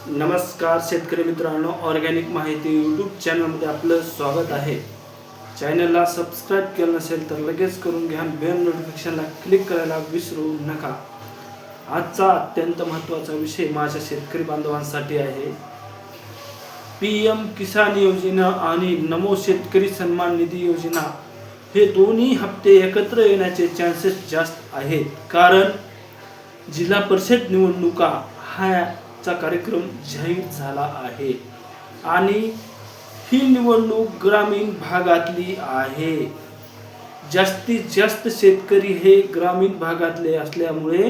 नमस्कार शेतकरी मित्रांनो, ऑर्गॅनिक माहिती यूट्यूब चॅनलमध्ये आपलं स्वागत आहे. चॅनलला सबस्क्राईब केलं नसेल तर लगेच करून घ्या. बेल नोटिफिकेशनला क्लिक करायला विसरू नका. आजचा अत्यंत महत्त्वाचा विषय माझ्या शेतकरी बांधवांसाठी आहे. PM किसान योजना आणि नमो शेतकरी सन्मान निधी योजना हे दोन्ही हप्ते एकत्र येण्याचे चान्सेस जास्त आहेत, कारण जिल्हा परिषद निवडणुका चा कार्यक्रम जाहीर झाला आहे आणि ही निवडणूक ग्रामीण भागातली आहे. जास्तीत जास्त शेतकरी हे ग्रामीण भागातले असल्यामुळे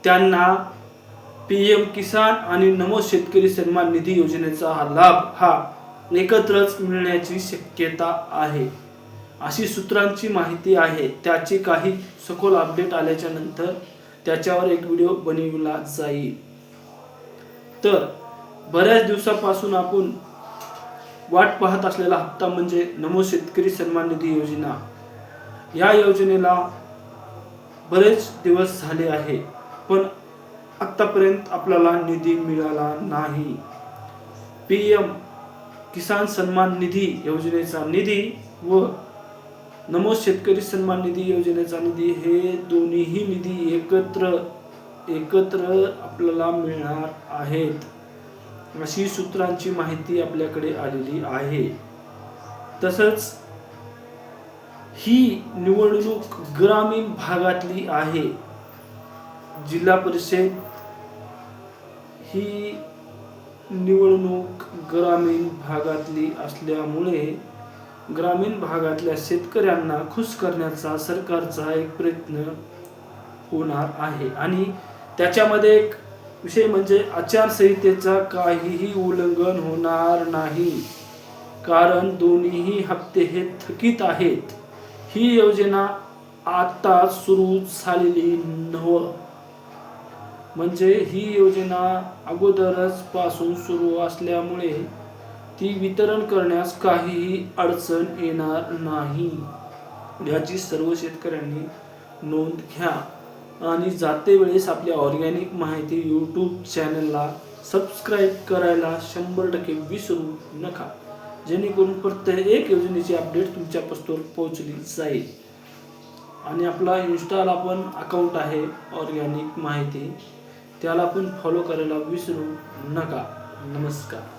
त्यांना PM किसान आणि नमो शेतकरी सन्मान निधी योजनेचा लाभ हा एकत्रच मिळण्याची शक्यता आहे, अशी सूत्रांची माहिती आहे. त्याची काही सखोल अपडेट आल्याच्या नंतर त्याच्यावर एक व्हिडिओ बनविला जाईल. तर बऱ्याच दिवसापासून आपण वाट पाहत असलेला हप्ता म्हणजे नमो शेतकरी सन्मान निधी योजना. या योजनेला बरेच दिवस झाले आहे, पण आतापर्यंत आपल्याला निधी मिळाला नाही. PM किसान सन्मान निधी योजनेचा निधी व नमो शेतकरी सन्मान निधी योजनेचा निधी हे दोन्हीही निधी एकत्र आपल्याला मिळणार आहेत, अशी सूत्रांची माहिती आपल्याकडे आलेली आहे. तसंच ही निवडणूक ग्रामीण भागातली आहे. जिल्हा परिषद ही निवडणूक ग्रामीण भागातली असल्यामुळे ग्रामीण भागातल्या शेतकऱ्यांना खुश करण्याचा सरकारचा एक प्रयत्न होणार आहे. आणि त्याच्यामध्ये एक विषय म्हणजे आचारसंहितेचा काहीही उल्लंघन होणार नाही, कारण दोन्हीही हप्ते हे थकीत आहेत. ही योजना आता सुरू झालेली नव्हे, म्हणजे ही योजना अगोदरच पासून सुरू असल्यामुळे ती वितरण करण्यास काहीही अडचण येणार नाही, याची सर्व शेतकऱ्यांनी नोंद घ्या. आणि जाते वेळेस आपल्या ऑर्गॅनिक माहिती यूट्यूब चॅनलला सबस्क्राईब करायला 100% विसरू नका, जेणेकरून प्रत्येक योजनेची अपडेट तुमच्यापर्यंत पोहोचली जाईल. आणि आपला इन्स्टाला पण अकाउंट आहे ऑर्गॅनिक माहिती, त्याला पण फॉलो करायला विसरू नका. नमस्कार.